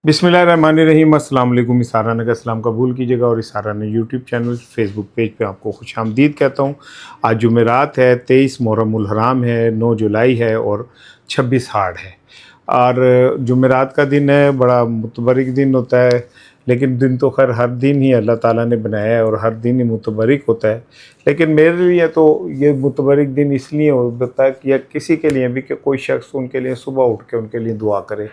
बिस्मिल्लाहिर्रहमानिर्रहीम। अस्सलाम वालेकुम। इसारा का सलाम कबूल कीजिएगा और इसारा ने यूट्यूब चैनल फेसबुक पेज पे आपको खुशामदीद कहता हूँ। आज जुमेरात है, 23 मुहर्रमुल हराम है, 9 जुलाई है और 26 हाड़ है। और जुमेरात का दिन है, बड़ा मुतबरिक दिन होता है। लेकिन दिन तो खैर हर दिन ही अल्लाह ताला ने बनाया है और हर दिन ही मुतबरिक होता है। लेकिन मेरे लिए तो ये मुतबरिक दिन इसलिए होता है कि या किसी के लिए भी कि कोई शख्स उनके लिए सुबह उठ के उनके लिए दुआ करे।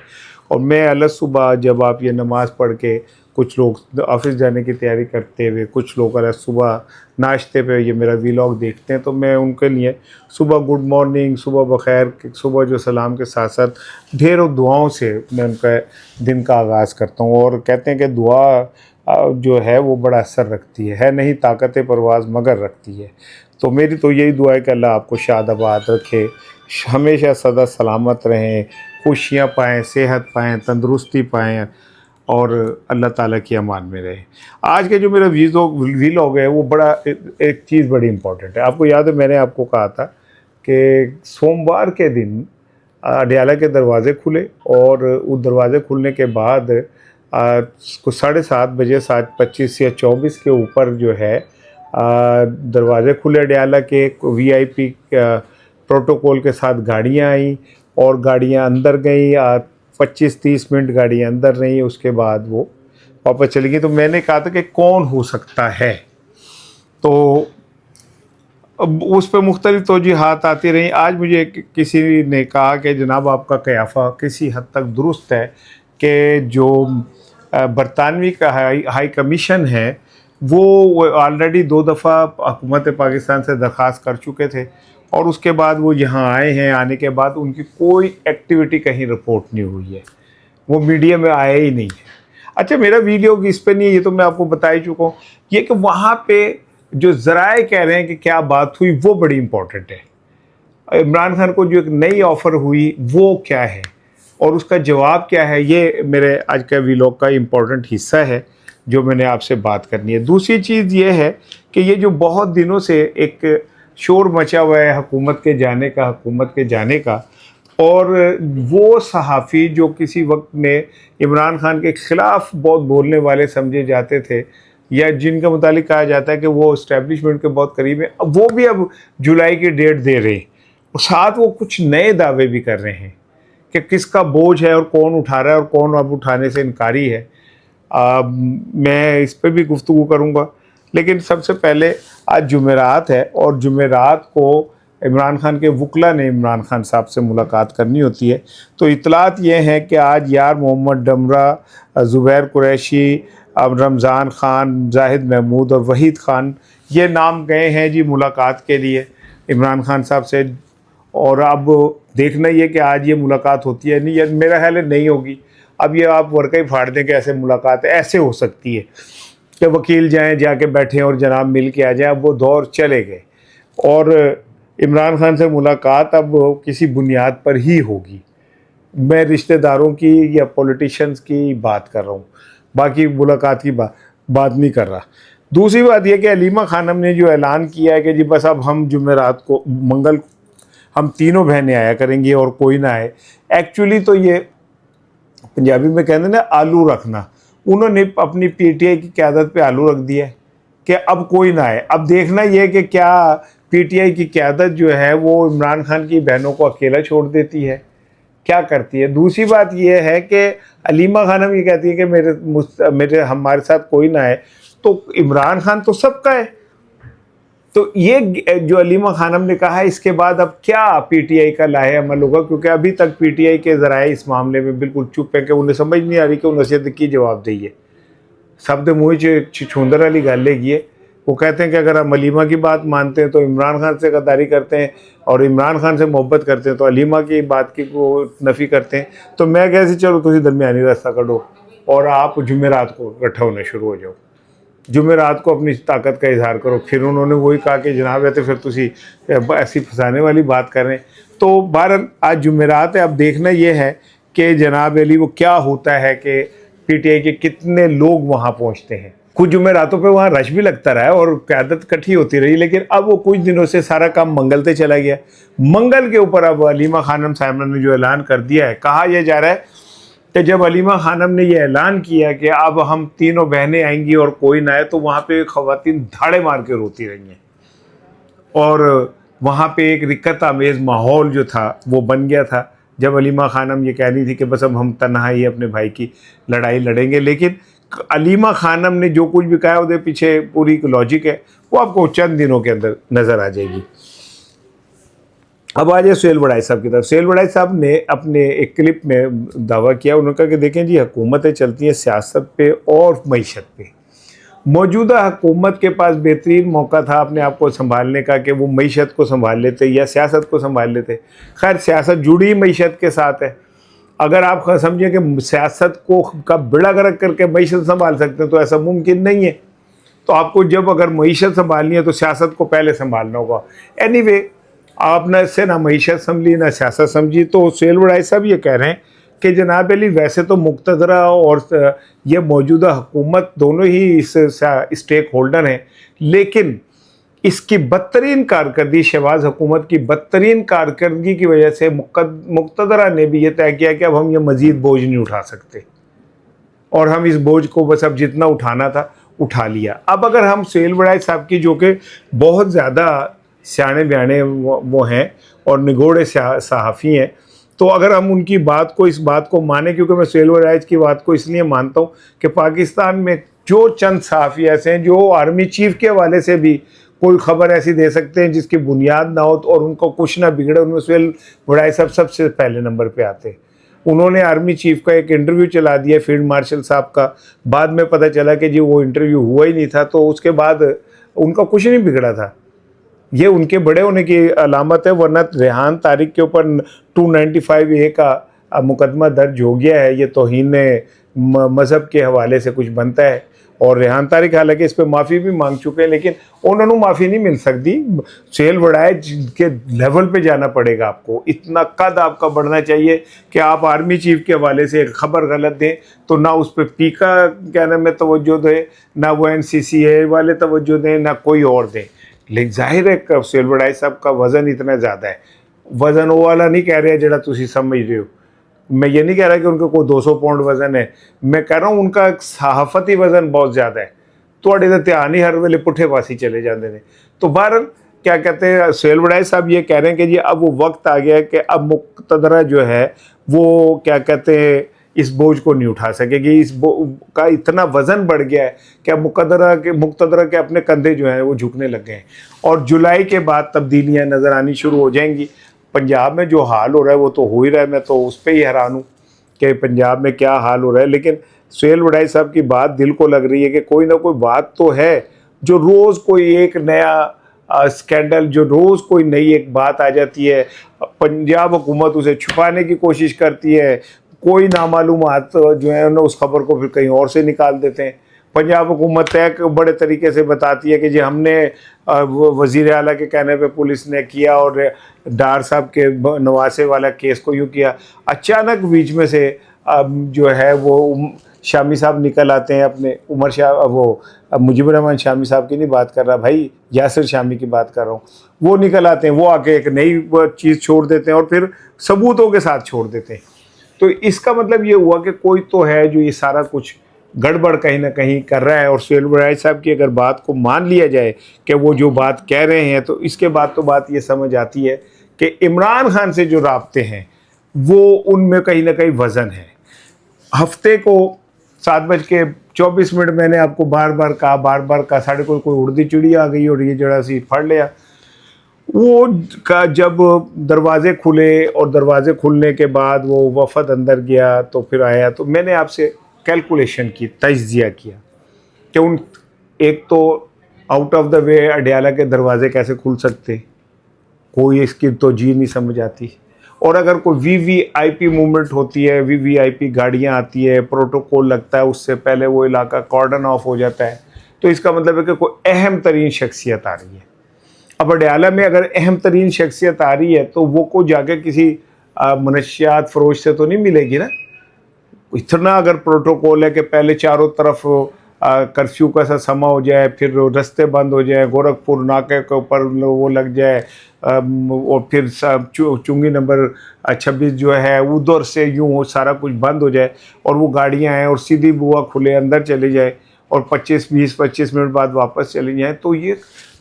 और मैं अलग सुबह जब आप ये नमाज़ पढ़ के कुछ लोग ऑफिस जाने की तैयारी करते हुए, कुछ लोग अलग सुबह नाश्ते पे ये मेरा वीलॉग देखते हैं, तो मैं उनके लिए सुबह गुड मॉर्निंग, सुबह बखैर, सुबह जो सलाम के साथ साथ ढेरों दुआओं से मैं उनका दिन का आगाज़ करता हूँ। और कहते हैं कि दुआ जो है वो बड़ा असर रखती है नहीं ताकत परवाज़ मगर रखती है। तो मेरी तो यही दुआ है कि अल्लाह आपको शादाबाद रखे, हमेशा सदा सलामत रहें, खुशियाँ पाएँ, सेहत पाएँ, तंदुरुस्ती पाएँ और अल्लाह ताला की अमान में रहे। आज के जो मेरा वीलॉग है वो बड़ा एक चीज़ बड़ी इम्पॉर्टेंट है। आपको याद है मैंने आपको कहा था कि सोमवार के दिन अडयाला के दरवाज़े खुले और उस दरवाज़े खुलने के बाद कुछ 7:30 बजे 7:25 या 24 के ऊपर जो है दरवाज़े खुले अडयाला के। VIP प्रोटोकॉल के साथ गाड़ियाँ आई और गाड़ियाँ अंदर गई। 25-30 मिनट गाड़ियाँ अंदर रहीं, उसके बाद वो वापस चली गई। तो मैंने कहा था कि कौन हो सकता है, तो अब उस पर मुख्तलिफ तौजीहात आती रहीं। आज मुझे किसी ने कहा कि जनाब आपका क़याफ़ा किसी हद तक दुरुस्त है कि जो बरतानवी का हाई कमीशन है वो ऑलरेडी 2 दफ़ा हुकूमत पाकिस्तान से दरख्वास्त कर चुके थे और उसके बाद वो यहाँ आए हैं। आने के बाद उनकी कोई एक्टिविटी कहीं रिपोर्ट नहीं हुई है, वो मीडिया में आया ही नहीं है। अच्छा, मेरा वीडियो इस पे नहीं है, ये तो मैं आपको बता ही चुका हूँ। ये कि वहाँ पे जो ज़राए कह रहे हैं कि क्या बात हुई वो बड़ी इम्पोर्टेंट है। इमरान खान को जो एक नई ऑफ़र हुई वो क्या है और उसका जवाब क्या है, ये मेरे आज का वीलॉग का इम्पोर्टेंट हिस्सा है जो मैंने आपसे बात करनी है। दूसरी चीज़ ये है कि ये जो बहुत दिनों से एक शोर मचा हुआ है हुकूमत के जाने का, और वो सहाफ़ी जो किसी वक्त में इमरान खान के ख़िलाफ़ बहुत बोलने वाले समझे जाते थे या जिनका मुतालिक कहा जाता है कि वो इस्टेब्लिशमेंट के बहुत करीब है, वो भी अब जुलाई की डेट दे रहे हैं और साथ वो कुछ नए दावे भी कर रहे हैं कि किसका बोझ है और कौन उठा रहा है और कौन अब उठाने से इनकारी है। मैं इस पर भी गुफ्तगू करूँगा। लेकिन सबसे पहले आज जुमेरात है और जुमेरात को इमरान खान के वकला ने इमरान खान साहब से मुलाकात करनी होती है। तो इतलात ये हैं कि आज यार मोहम्मद डमरा, ज़ुबैर कुरैशी, रमज़ान खान, जाहिद महमूद और वहीद खान ये नाम गए हैं जी मुलाकात के लिए इमरान खान साहब से। और अब देखना ये कि आज ये मुलाकात होती है नहीं, या मेरा ख्याल है नहीं होगी। अब ये आप वर्का ही फाड़ दें कि ऐसे मुलाकात ऐसे हो सकती है कि वकील जाएं, जाके बैठें और जनाब मिल के आ जाएं। अब वो दौर चले गए और इमरान खान से मुलाकात अब किसी बुनियाद पर ही होगी। मैं रिश्तेदारों की या पॉलिटिशियंस की बात कर रहा हूँ, बाकी मुलाकात की बात नहीं कर रहा। दूसरी बात यह कि अलीमा खानम ने जो ऐलान किया है कि जी बस अब हम जुमेरात को मंगल हम तीनों बहनें आया करेंगी और कोई ना आए। एक्चुअली तो ये पंजाबी में कहते हैं ना आलू रखना, उन्होंने अपनी PTI की क़यादत पे आलू रख दिया है कि अब कोई ना आए। अब देखना ये कि क्या PTI की क़यादत जो है वो इमरान खान की बहनों को अकेला छोड़ देती है, क्या करती है। दूसरी बात ये है कि अलीमा खानम ये कहती है कि मेरे हमारे साथ कोई ना आए, तो इमरान खान तो सबका है। तो ये जो अलीमा खानम ने कहा है, इसके बाद अब क्या PTI का लाहे अमल होगा, क्योंकि अभी तक PTI के ज़राए इस मामले में बिल्कुल चुप है कि उन्हें समझ नहीं आ रही कि उन्हें की जवाब दिए। सब दे मुँह छुंदर वाली गल है। वो कहते हैं कि अगर हम अलीमा की बात मानते हैं तो इमरान खान से गद्दारी करते हैं और इमरान खान से मोहब्बत करते हैं तो अलीमा की बात की को नफ़ी करते हैं। तो मैं कैसे चलो तुम दरमियानी रास्ता कढ़ो और आप जुमेरात को इकट्ठा होने शुरू हो जाओ, जुमेरात को अपनी ताकत का इजहार करो। फिर उन्होंने वही कहा कि जनाब है तो फिर तुसी ऐसी फंसाने वाली बात कर रहे हैं। तो बहरहाल आज जुमेरात है। अब देखना ये है कि जनाब अली वो क्या होता है कि PTI के कितने लोग वहाँ पहुँचते हैं। कुछ जुमेरातों पे वहाँ रश भी लगता रहा है और क़यादत इकट्ठी होती रही, लेकिन अब वो कुछ दिनों से सारा काम मंगल से चला गया। मंगल के ऊपर अब अलीमा खानम साहिबा ने जो ऐलान कर दिया है, कहा यह जा रहा है کہ جب علیمہ خانم نے یہ اعلان کیا کہ اب ہم تینوں بہنیں آئیں گی اور کوئی نہ آئے، تو وہاں پہ خواتین دھاڑے مار کے روتی رہی ہیں، اور وہاں پہ ایک رکت آمیز ماحول جو تھا وہ بن گیا تھا جب علیمہ خانم یہ کہہ رہی تھی کہ بس اب ہم تنہا ہی اپنے بھائی کی لڑائی لڑیں گے. لیکن علیمہ خانم نے جو کچھ بھی کہا ہے اس پیچھے پوری ایک لاجک ہے، وہ آپ کو چند دنوں کے اندر نظر آ جائے گی. اب آ جائے سہیل وڑائی صاحب کی طرف. سہیل وڑائی صاحب نے اپنے ایک کلپ میں دعویٰ کیا، انہوں نے کہا کہ دیکھیں جی، حکومتیں چلتی ہیں سیاست پہ اور معیشت پہ. موجودہ حکومت کے پاس بہترین موقع تھا اپنے آپ کو سنبھالنے کا کہ وہ معیشت کو سنبھال لیتے یا سیاست کو سنبھال لیتے. خیر سیاست جڑی معیشت کے ساتھ ہے. اگر آپ سمجھیں کہ سیاست کو کا بیڑا غرق کر کے معیشت سنبھال سکتے ہیں تو ایسا ممکن نہیں ہے. تو آپ کو جب اگر معیشت سنبھالنی ہے تو سیاست کو پہلے سنبھالنا ہوگا. اینی وے آپ نہ اس سے نہ معیشت سمجھی نہ سیاست سمجھی. تو سہیل وڑائی صاحب یہ کہہ رہے ہیں کہ جناب علی ویسے تو مقتدرہ اور یہ موجودہ حکومت دونوں ہی اس اسٹیک ہولڈر ہیں، لیکن اس کی بدترین کارکردگی، شہباز حکومت کی بدترین کارکردگی کی وجہ سے مقتدرہ نے بھی یہ طے کیا کہ اب ہم یہ مزید بوجھ نہیں اٹھا سکتے، اور ہم اس بوجھ کو بس اب جتنا اٹھانا تھا اٹھا لیا. اب اگر ہم سہیل وڑائی صاحب کی جو کہ بہت زیادہ سیانے بیانے وہ ہیں اور نگوڑے صحافی ہیں، تو اگر ہم ان کی بات کو، اس بات کو مانیں، کیونکہ میں سہیل وڑائی کی بات کو اس لیے مانتا ہوں کہ پاکستان میں جو چند صحافی ایسے ہیں جو آرمی چیف کے حوالے سے بھی کوئی خبر ایسی دے سکتے ہیں جس کی بنیاد نہ ہو اور ان کو کچھ نہ بگڑے، ان میں سہیل وڑائی صاحب سب سے پہلے نمبر پہ آتے ہیں. انہوں نے آرمی چیف کا ایک انٹرویو چلا دیا فیلڈ مارشل صاحب کا، بعد میں پتہ چلا کہ جی وہ انٹرویو ہوا ہی نہیں تھا، تو اس کے بعد ان کا کچھ نہیں بگڑا تھا. یہ ان کے بڑے ہونے کی علامت ہے، ورنہ ریحان طارق کے اوپر 295A کا مقدمہ درج ہو گیا ہے. یہ توہین مذہب کے حوالے سے کچھ بنتا ہے، اور ریحان طارق حالانکہ اس پہ معافی بھی مانگ چکے ہیں، لیکن انہوں نے معافی نہیں مل سکتی. سہیل وڑائی کے لیول پہ جانا پڑے گا آپ کو، اتنا قد آپ کا بڑھنا چاہیے کہ آپ آرمی چیف کے حوالے سے ایک خبر غلط دیں تو نہ اس پہ پیکا کہنے میں توجہ دیں، نہ وہ NCCA والے توجہ دیں، نہ کوئی اور دیں. لیکن ظاہر ہے کہ سہیل وڑائی صاحب کا وزن اتنا زیادہ ہے. وزن وہ والا نہیں کہہ رہے جڑا تسی سمجھ رہے ہو. میں یہ نہیں کہہ رہا کہ ان کا کوئی 200 پاؤنڈ وزن ہے، میں کہہ رہا ہوں ان کا صحافتی وزن بہت زیادہ ہے. تھوڑے تو دھیان ہی ہر ویلے پٹھے پاسی چلے جاندے ہیں. تو بہرحال کیا کہتے ہیں، سہیل وڑائی صاحب یہ کہہ رہے ہیں کہ جی اب وہ وقت آ گیا ہے کہ اب مقتدرہ جو ہے وہ کیا کہتے ہیں اس بوجھ کو نہیں اٹھا سکے گی. اس کا اتنا وزن بڑھ گیا ہے کہ اب مقتدرہ کے اپنے کندھے جو ہیں وہ جھکنے لگ گئے ہیں. اور جولائی کے بعد تبدیلیاں نظر آنی شروع ہو جائیں گی. پنجاب میں جو حال ہو رہا ہے وہ تو ہو ہی رہا ہے، میں تو اس پہ ہی حیران ہوں کہ پنجاب میں کیا حال ہو رہا ہے. لیکن سہیل وڑائی صاحب کی بات دل کو لگ رہی ہے کہ کوئی نہ کوئی بات تو ہے، جو روز کوئی ایک نیا اسکینڈل، جو روز کوئی نئی ایک بات آ جاتی ہے. پنجاب حکومت اسے چھپانے کی کوشش کرتی ہے، کوئی نامعلومات جو ہیں اس خبر کو پھر کہیں اور سے نکال دیتے ہیں. پنجاب حکومت ایک بڑے طریقے سے بتاتی ہے کہ جی ہم نے وزیر اعلیٰ کے کہنے پہ پولیس نے کیا، اور ڈار صاحب کے نواسے والا کیس کو یوں کیا. اچانک بیچ میں سے جو ہے وہ شامی صاحب نکل آتے ہیں، اپنے عمر شاہ، وہ مجیب الرحمن شامی صاحب کی نہیں بات کر رہا بھائی، یاسر شامی کی بات کر رہا ہوں. وہ نکل آتے ہیں، وہ آ کے ایک نئی چیز چھوڑ دیتے ہیں اور پھر ثبوتوں کے ساتھ چھوڑ دیتے ہیں. تو اس کا مطلب یہ ہوا کہ کوئی تو ہے جو یہ سارا کچھ گڑبڑ کہیں نہ کہیں کر رہا ہے. اور سہیل وڑائی صاحب کی اگر بات کو مان لیا جائے کہ وہ جو بات کہہ رہے ہیں، تو اس کے بعد تو بات یہ سمجھ آتی ہے کہ عمران خان سے جو رابطے ہیں وہ ان میں کہیں نہ کہیں وزن ہے. ہفتے کو 7:24 میں نے آپ کو بار بار کہا ساڑھے کوئی اڑدی چڑی آ گئی اور یہ جڑا سی پھڑ لیا. وہ جب دروازے کھلے اور دروازے کھلنے کے بعد وہ وفد اندر گیا تو پھر آیا، تو میں نے آپ سے کیلکولیشن کی، تجزیہ کیا کہ ان ایک تو آؤٹ آف دا وے اڈیالہ کے دروازے کیسے کھل سکتے، کوئی اس کی توجہ نہیں سمجھ آتی. اور اگر کوئی VVIP موومنٹ ہوتی ہے، VVIP گاڑیاں آتی ہے، پروٹوکول لگتا ہے، اس سے پہلے وہ علاقہ کارڈن آف ہو جاتا ہے، تو اس کا مطلب ہے کہ کوئی اہم ترین شخصیت آ رہی ہے. اب اڈیالہ میں اگر اہم ترین شخصیت آ رہی ہے تو وہ کو جا کے کسی منشیات فروش سے تو نہیں ملے گی نا. اتنا اگر پروٹوکول ہے کہ پہلے چاروں طرف कर्फ्यू का सा समा हो जाए, फिर रास्ते बंद हो जाए, गोरखपुर नाके के ऊपर वो लग जाए, और फिर सब चुंगी नंबर 26 जो है उधर से यूँ हो सारा कुछ बंद हो जाए और वो गाड़ियाँ हैं और सीधी बुआ खुले अंदर चली जाए और 25 मिनट बाद वापस चली जाए, तो ये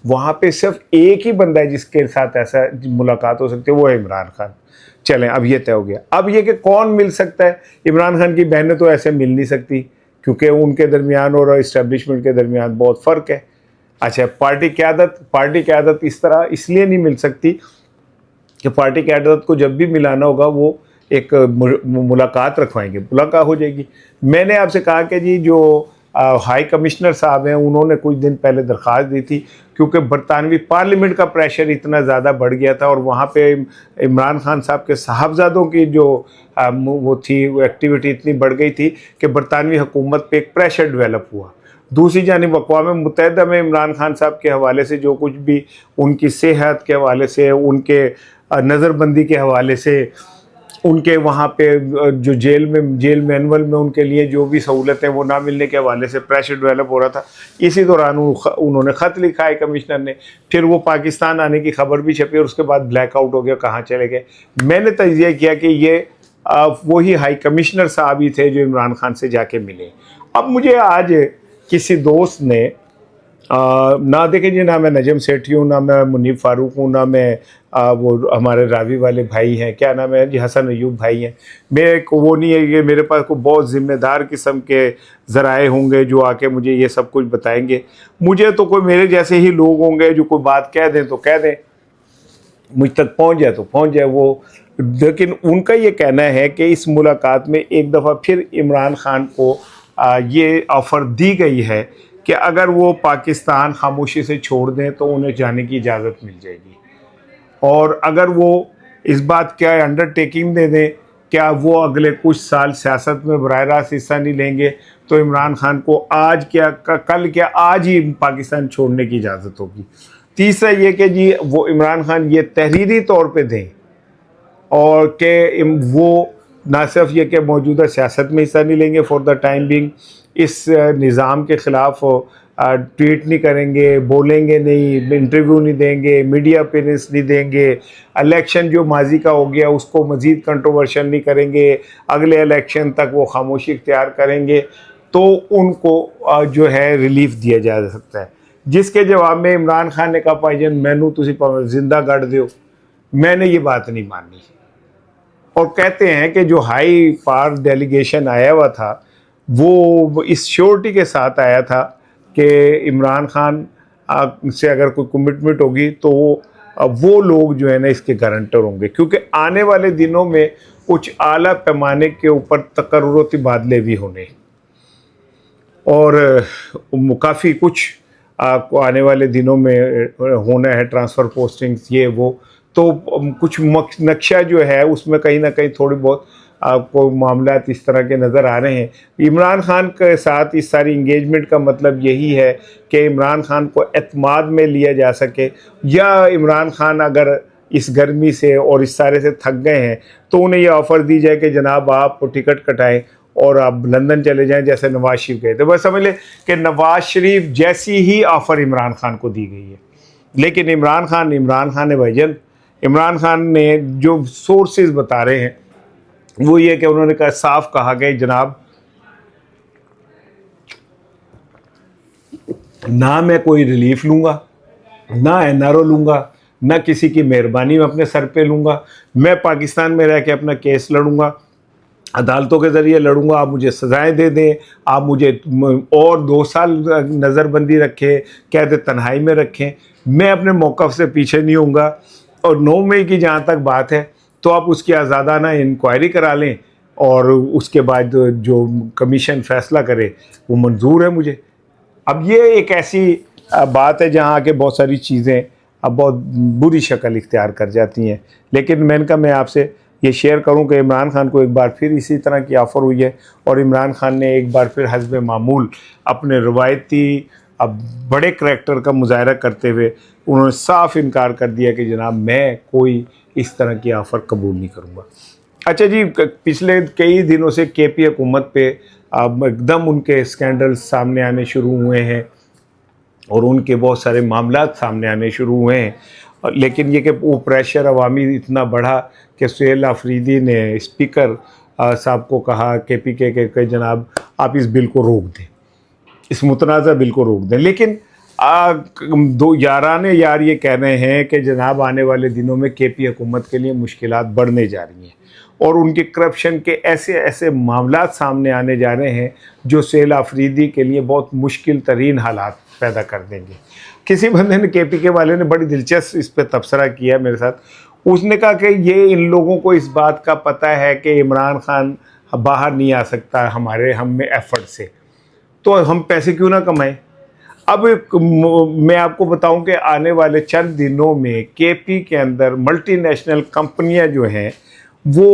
वहाँ पे सिर्फ एक ही बंदा है जिसके साथ ऐसा मुलाकात हो सकती है, वो है इमरान खान। चलें, अब ये तय हो गया। अब ये कि कौन मिल सकता है, इमरान खान की बहनें तो ऐसे मिल नहीं सकती क्योंकि उनके दरमियान और इस्टेब्लिशमेंट के दरमियान बहुत फ़र्क है। अच्छा, पार्टी क़यादत इस तरह इसलिए नहीं मिल सकती कि पार्टी क़यादत को जब भी मिलाना होगा वो एक मुलाकात रखवाएंगे, मुलाकात हो जाएगी। मैंने आपसे कहा कि जी जो हाई कमिश्नर साहब हैं उन्होंने कुछ दिन पहले दरख्वास्त दी थी क्योंकि बरतानवी पार्लियामेंट का प्रेशर इतना ज़्यादा बढ़ गया था और वहाँ पे इमरान खान साहब के साहबजादों की जो वो थी वो एक्टिविटी इतनी बढ़ गई थी कि बरतानवी हुकूमत पे एक प्रेशर डेवलप हुआ। दूसरी जानिब अक़वाम मुत्तहिदा में इमरान खान साहब के हवाले से जो कुछ भी उनकी सेहत के हवाले से, उनके नज़रबंदी के हवाले से, उनके वहाँ पे जो जेल मैनुअल में उनके लिए जो भी सहूलतें वो ना मिलने के हवाले से प्रेशर डेवलप हो रहा था। इसी दौरान उन्होंने ख़त लिखा है कमिश्नर ने, फिर वो पाकिस्तान आने की खबर भी छपी और उसके बाद ब्लैकआउट हो गया, कहाँ चले गए। मैंने तज्ज़िया किया कि ये वही हाई कमिश्नर साहब ही थे जो इमरान खान से जाके मिले। अब मुझे आज किसी दोस्त ने ना देखे जी, ना मैं नजम सेठी हूँ, ना मैं मुनीब फ़ारूक हूँ, ना मैं वो हमारे रावी वाले भाई हैं, क्या नाम है जी, हसन अयूब भाई हैं। मैं वो नहीं है कि मेरे पास कोई बहुत ज़िम्मेदार किस्म के ज़राए होंगे जो आके मुझे ये सब कुछ बताएंगे। मुझे तो कोई मेरे जैसे ही लोग होंगे जो कोई बात कह दें तो कह दें, मुझ तक पहुँच जाए तो पहुँच जाए वो। लेकिन उनका ये कहना है कि इस मुलाकात में एक दफ़ा फिर इमरान खान को ये ऑफ़र दी गई है कि अगर वो पाकिस्तान खामोशी से छोड़ दें तो उन्हें जाने की इजाज़त मिल जाएगी, और अगर वो इस बात का अंडरटेकिंग दे दें क्या वो अगले कुछ साल सियासत में बराह रास्त हिस्सा नहीं लेंगे तो इमरान खान को आज क्या कल क्या आज ही पाकिस्तान छोड़ने की इजाज़त होगी। तीसरा ये कि जी वो इमरान खान ये तहरीरी तौर पे दें और कि वो ना सिर्फ ये कि मौजूदा सियासत में हिस्सा नहीं लेंगे फॉर द टाइम बिंग, इस निज़ाम के ख़िलाफ़ ट्वीट नहीं करेंगे, बोलेंगे नहीं, इंटरव्यू नहीं देंगे, मीडिया अपीयरेंस नहीं देंगे, इलेक्शन जो माजी का हो गया उसको मज़ीद कंट्रोवर्शियल नहीं करेंगे, अगले इलेक्शन तक वो खामोशी इख्तियार करेंगे, तो उनको जो है रिलीफ दिया जा सकता है। जिसके जवाब में इमरान खान ने कहा भाईजान मैनू तुसी जिंदा गढ़ दो, मैंने ये बात नहीं मानी। और कहते हैं कि जो हाई पावर डेलीगेशन आया हुआ था वो इस श्योरिटी के साथ आया था कि इमरान खान से अगर कोई कमिटमेंट होगी तो वो लोग जो है ना इसके गारंटर होंगे, क्योंकि आने वाले दिनों में कुछ आला पैमाने के ऊपर तकर्रुर तबादले भी होने और काफ़ी कुछ आने वाले दिनों में होना है, ट्रांसफ़र पोस्टिंग्स ये वो, तो कुछ नक्शा जो है उसमें कहीं ना कहीं थोड़ी बहुत आपको मामलात इस तरह के नज़र आ रहे हैं। इमरान खान के साथ इस सारी इंगेजमेंट का मतलब यही है कि इमरान खान को एतमाद में लिया जा सके, या इमरान खान अगर इस गर्मी से और इस सारे से थक गए हैं तो उन्हें यह ऑफ़र दी जाए कि जनाब आप टिकट कटाएं और आप लंदन चले जाएं जैसे नवाज़ शरीफ गए थे। बस समझ लें कि नवाज़ शरीफ जैसी ही ऑफ़र इमरान खान को दी गई है। लेकिन इमरान खान है भाईजान, इमरान खान ने जो सोर्सेज बता रहे हैं वो ये कि उन्होंने कहा, साफ कहा कि जनाब ना मैं कोई रिलीफ लूँगा, ना एनआरओ लूँगा, ना किसी की मेहरबानी में अपने सर पे लूँगा, मैं पाकिस्तान में रह के अपना केस लड़ूँगा, अदालतों के ज़रिए लड़ूँगा, आप मुझे सज़ाएं दे दें, आप मुझे और 2 साल नज़रबंदी रखें, कैद तन्हाई में रखें, मैं अपने मौक़िफ़ से पीछे नहीं होऊंगा। और 9 मई की जहाँ तक बात है तो आप उसकी आज़ादाना इंक्वायरी करा लें और उसके बाद जो कमीशन फ़ैसला करे वो मंजूर है मुझे। अब ये एक ऐसी बात है जहाँ आके बहुत सारी चीज़ें अब बहुत बुरी शक्ल इख्तियार कर जाती हैं। लेकिन मैं आपसे ये शेयर करूं कि इमरान खान को एक बार फिर इसी तरह की ऑफ़र हुई है और इमरान खान ने एक बार फिर हस्ब मामूल अपने रवायती अब बड़े करैक्टर का मुजाहरा करते हुए उन्होंने साफ इनकार कर दिया कि जनाब मैं कोई इस तरह की ऑफ़र कबूल नहीं करूँगा। अच्छा जी, पिछले कई दिनों से केपी हुकूमत पे اب एकदम उनके स्कैंडल्स सामने आने शुरू हुए हैं और उनके बहुत सारे मामलात सामने आने शुरू हुए हैं। लेकिन ये कि वो प्रेशर अवामी इतना बढ़ा कि सुहेल आफरीदी ने स्पीकर साहब को कहा KPK के जनाब आप इस बिल को रोक दें, इस मुतनाज़ा बिल को रोक दें। लेकिन दो याराने यार ये कह रहे हैं कि जनाब आने वाले दिनों में KP हुकूमत के लिए मुश्किलात बढ़ने जा रही हैं और उनके करप्शन के ऐसे ऐसे मामलात सामने आने जा रहे हैं जो सुहेल आफरीदी के लिए बहुत मुश्किल तरीन हालात पैदा कर देंगे। किसी बंदे ने KPK वाले ने बड़ी दिलचस्प इस पर तबसरा किया मेरे साथ। उसने कहा कि ये इन लोगों को इस बात का पता है कि इमरान खान बाहर नहीं आ सकता हम में एफर्ट से, तो हम पैसे क्यों ना कमाएं। अब मैं आपको बताऊं कि आने वाले चंद दिनों में KP के अंदर मल्टीनेशनल कंपनियां जो हैं वो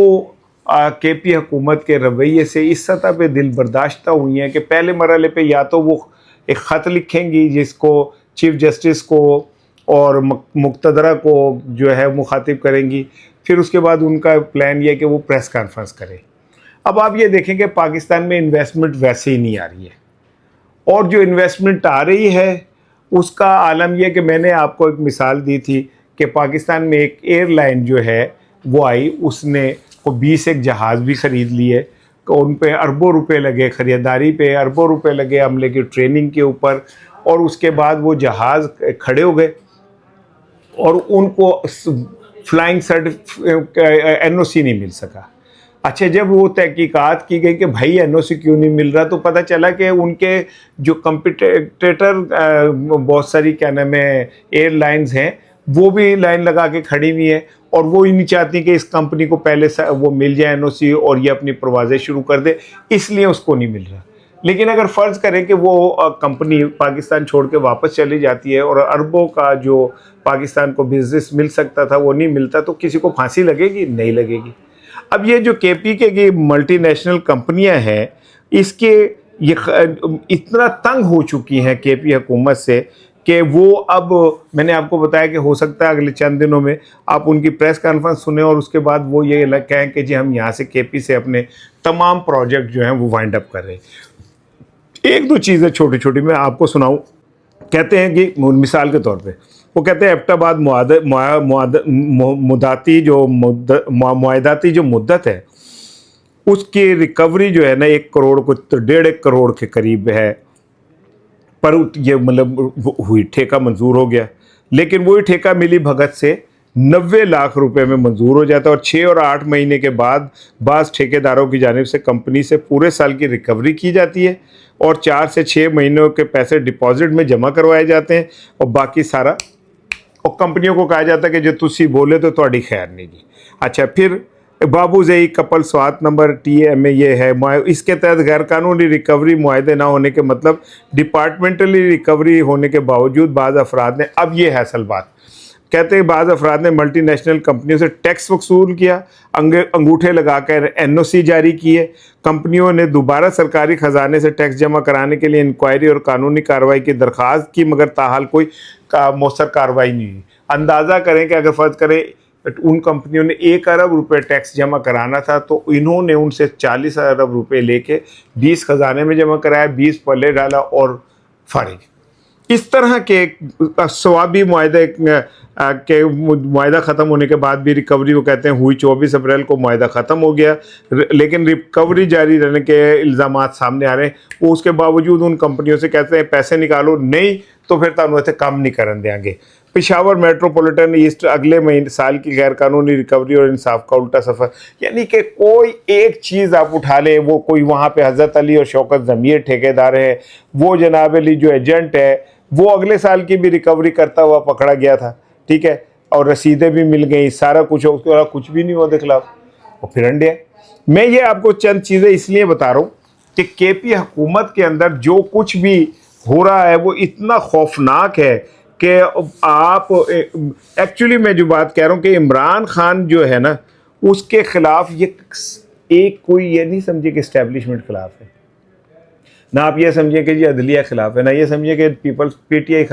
KP हुकूमत के रवैये से इस सतह पे दिल बर्दाश्त हुई हैं कि पहले मरहले पे या तो वो एक ख़त लिखेंगी जिसको चीफ जस्टिस को और मुक़्तदरा को जो है मुखातिब करेंगी, फिर उसके बाद उनका प्लान ये है कि वो प्रेस कॉन्फ्रेंस करें। अब आप ये देखें कि पाकिस्तान में इन्वेस्टमेंट वैसे ही नहीं आ रही है और जो इन्वेस्टमेंट आ रही है उसका आलम यह कि मैंने आपको एक मिसाल दी थी कि पाकिस्तान में एक एयरलाइन जो है वो आई, उसने को 20 एक जहाज़ भी ख़रीद लिए, उन पे अरबों रुपए लगे, ख़रीदारी पे अरबों रुपए लगे, अमले की ट्रेनिंग के ऊपर, और उसके बाद वो जहाज़ खड़े हो गए और उनको फ्लाइंग NOC नहीं मिल सका। अच्छा, जब वो तहकीकात की गई कि भाई NOC क्यों नहीं मिल रहा, तो पता चला कि उनके जो कंपटीटर बहुत सारी क्या नाम है एयरलाइंस हैं वो भी लाइन लगा के खड़ी हुई है और वो ही नहीं चाहती कि इस कंपनी को पहले वो मिल जाए NOC और ये अपनी परवाज़ें शुरू कर दे, इसलिए उसको नहीं मिल रहा। लेकिन अगर फ़र्ज़ करें कि वो कंपनी पाकिस्तान छोड़ के वापस चली जाती है और अरबों का जो पाकिस्तान को बिज़नेस मिल सकता था वो नहीं मिलता, तो किसी को फांसी लगेगी? नहीं लगेगी। अब ये जो KPK की मल्टीनेशनल कंपनियां हैं, इसके ये इतना तंग हो चुकी हैं KP हुकूमत से कि वो अब मैंने आपको बताया कि हो सकता है अगले चंद दिनों में आप उनकी प्रेस कॉन्फ्रेंस सुने और उसके बाद वो ये कहें कि जी हम यहाँ से KP से अपने तमाम प्रोजेक्ट जो हैं वो वाइंड अप कर रहे हैं। एक दो चीज़ें छोटी छोटी मैं आपको सुनाऊँ। कहते हैं कि मिसाल के तौर पे वो कहते हैं एबटाबाद मुआदाती जो मुद्दत है उसकी रिकवरी जो है ना 1 करोड़ को 1.5 करोड़ के करीब है, पर ये मतलब हुई, ठेका मंजूर हो गया, लेकिन वही ठेका मिली भगत से 90 लाख रुपए में मंजूर हो जाता है और 6 और 8 महीने के बाद बाज़ ठेकेदारों की जानिब से कंपनी से पूरे साल की रिकवरी की जाती है और 4 से 6 महीनों के पैसे डिपॉजिट में जमा करवाए जाते हैं और बाकी सारा और कंपनियों को कहा जाता है कि जो तुसी बोले तो थोड़ी खैर नहीं की। अच्छा, फिर बाबूज़ई कपल स्वात नंबर TMA ये है, इसके तहत गैर कानूनी रिकवरी मुआहदे ना होने के मतलब डिपार्टमेंटली रिकवरी होने के बावजूद बाज़ अफराद ने, अब ये है असल बात, कहते हैं बाज़ अफराद ने मल्टीनेशनल कंपनियों से टैक्स वसूल किया, अंगूठे लगाकर NOC जारी किए, कंपनियों ने दोबारा सरकारी ख़जाने से टैक्स जमा कराने के लिए इंक्वायरी और कानूनी कार्रवाई की दरख्वास्त की, मगर ताहाल कोई मौसर कार्रवाई नहीं हुई। अंदाज़ा करें कि अगर फ़र्ज़ करें उन कंपनियों ने 1 अरब रुपए टैक्स जमा कराना था तो इन्होंने उनसे 40 अरब रुपए लेके 20 खजाने में जमा कराया, 20 पल्ले डाला और फाड़े। इस तरह के सवाबी मुआहदे के मुआहदा ख़त्म होने के बाद भी रिकवरी वो कहते हैं हुई। 24 अप्रैल को मुआहदा ख़त्म हो गया, लेकिन रिकवरी जारी रहने के इल्ज़ामात सामने आ रहे हैं। वो उसके बावजूद उन कंपनियों से कहते हैं पैसे निकालो, नहीं तो फिर तुहानू इत्थे काम नहीं करन देंगे। पेशावर मेट्रोपॉलिटन ईस्ट अगले महीने साल की गैर कानूनी रिकवरी और इंसाफ का उल्टा सफ़र, यानी कि कोई एक चीज़ आप उठा ले, वो कोई वहाँ पे हज़रत अली और शौकत ज़मीर ठेकेदार है, वो जनाब अली जो एजेंट है वो अगले साल की भी रिकवरी करता हुआ पकड़ा गया था, ठीक है, और रसीदें भी मिल गई, सारा कुछ, उसके अलावा कुछ भी नहीं हुआ के खिलाफ, और फिर अंडे। मैं ये आपको चंद चीज़ें इसलिए बता रहा हूँ कि KP हुकूमत के अंदर जो कुछ भी हो रहा है वो इतना खौफनाक है कि आप एक्चुअली मैं जो बात कह रहा हूँ कि इमरान खान जो है ना उसके ख़िलाफ़ ये एक कोई ये नहीं समझे कि इस्टेब्लिशमेंट ख़िलाफ़ है, ना आप ये समझिए कि जी अदलिया ख़िलाफ़ है, ना ये समझिए कि PTI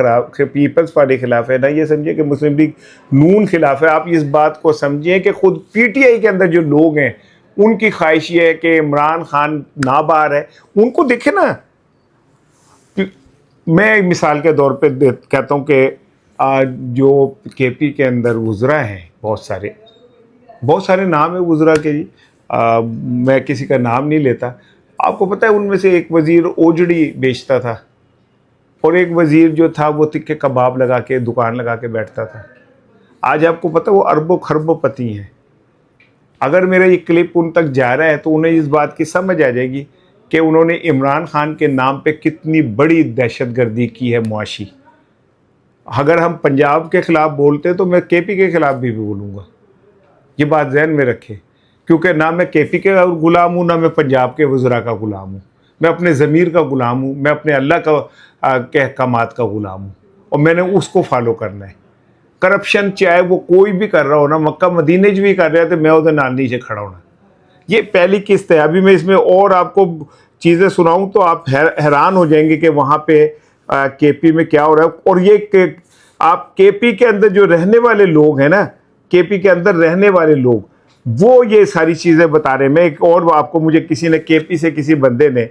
पीपल्स पार्टी ख़िलाफ़ है, ना ये समझिए कि मुस्लिम लीग नून ख़िलाफ़ है। आप इस बात को समझिए कि ख़ुद PTI के अंदर जो लोग हैं उनकी ख्वाहिश ये है कि इमरान खान ना बाहर है, उनको देखे ना। मैं एक मिसाल के तौर पे कहता हूँ कि जो केपी के अंदर वज़रा हैं बहुत सारे नाम है वज़रा के जी, मैं किसी का नाम नहीं लेता। आपको पता है उनमें से एक वज़ीर ओजड़ी बेचता था और एक वज़ीर जो था वो तिक्के कबाब लगा के दुकान लगा के बैठता था। आज आपको पता है वो अरबों खरबों-पति हैं। अगर मेरा ये क्लिप उन तक जा रहा है तो उन्हें इस बात की समझ आ जाएगी कि उन्होंने इमरान खान के नाम पे कितनी बड़ी दहशतगर्दी की है मुआशी। अगर हम पंजाब के ख़िलाफ़ बोलते हैं तो मैं केपी के ख़िलाफ़ भी बोलूँगा, ये बात ज़हन में रखें, क्योंकि ना मैं केपी के ग़ुलाम हूँ, ना मैं पंजाब के वज़रा का ग़ुलाम हूँ। मैं अपने ज़मीर का ग़ुलाम हूँ, मैं अपने अल्लाह के अहकामात का ग़ुलाम हूँ और मैंने उसको फॉलो करना है। करप्शन चाहे वो कोई भी कर रहा हो ना, मक्का मदीने भी कर रहा है तो मैं उधर नानी से खड़ा होना। ये पहली किस्त है। अभी मैं इसमें और आपको चीज़ें सुनाऊँ तो आप हैरान हो जाएंगे कि वहाँ पे केपी में क्या हो रहा है। और ये आप केपी के अंदर जो रहने वाले लोग हैं ना, केपी के अंदर रहने वाले लोग वो ये सारी चीज़ें बता रहे हैं। मैं एक और आपको, मुझे किसी ने केपी से किसी बंदे ने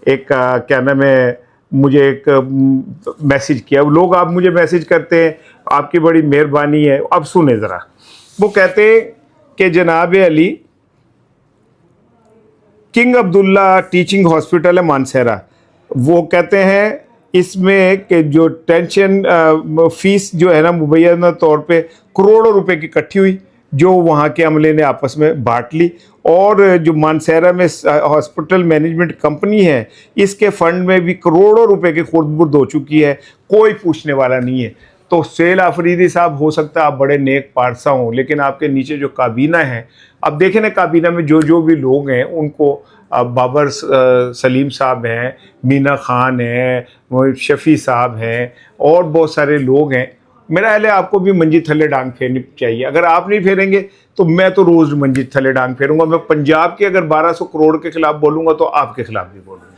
एक क्या नाम है, मुझे एक मैसेज किया। लोग आप मुझे मैसेज करते हैं, आपकी बड़ी मेहरबानी है। अब सुने ज़रा, वो कहते हैं कि जनाब Ali, king Abdullah teaching hospital है मानसहरा, वो कहते हैं इसमें कि जो टेंशन फीस जो है ना मुबैना तौर पे करोड़ों रुपए की इकट्ठी हुई, जो वहाँ के अमले ने आपस में बांट ली। और जो मानसहरा में हॉस्पिटल मैनेजमेंट कंपनी है, इसके फंड में भी करोड़ों रुपए की खुर्द-बुर्द हो चुकी है, कोई पूछने वाला नहीं है। तो सेल आफरीदी साहब, हो सकता है आप बड़े नेक पारसा हों, लेकिन आपके नीचे जो काबीना है, अब देखें ना काबीना में जो भी लोग हैं उनको, बाबर सलीम साहब हैं, मीना खान हैं, शफ़ी साहब हैं और बहुत सारे लोग हैं। मेरा ख्याल है आपको भी मंजी थल्ले डांग फेरनी चाहिए। अगर आप नहीं फेरेंगे तो मैं तो रोज़ मंजी थल्ले डांग फेरूंगा। मैं पंजाब के अगर 1200 करोड़ के खिलाफ बोलूँगा तो आपके खिलाफ भी बोलूँगा।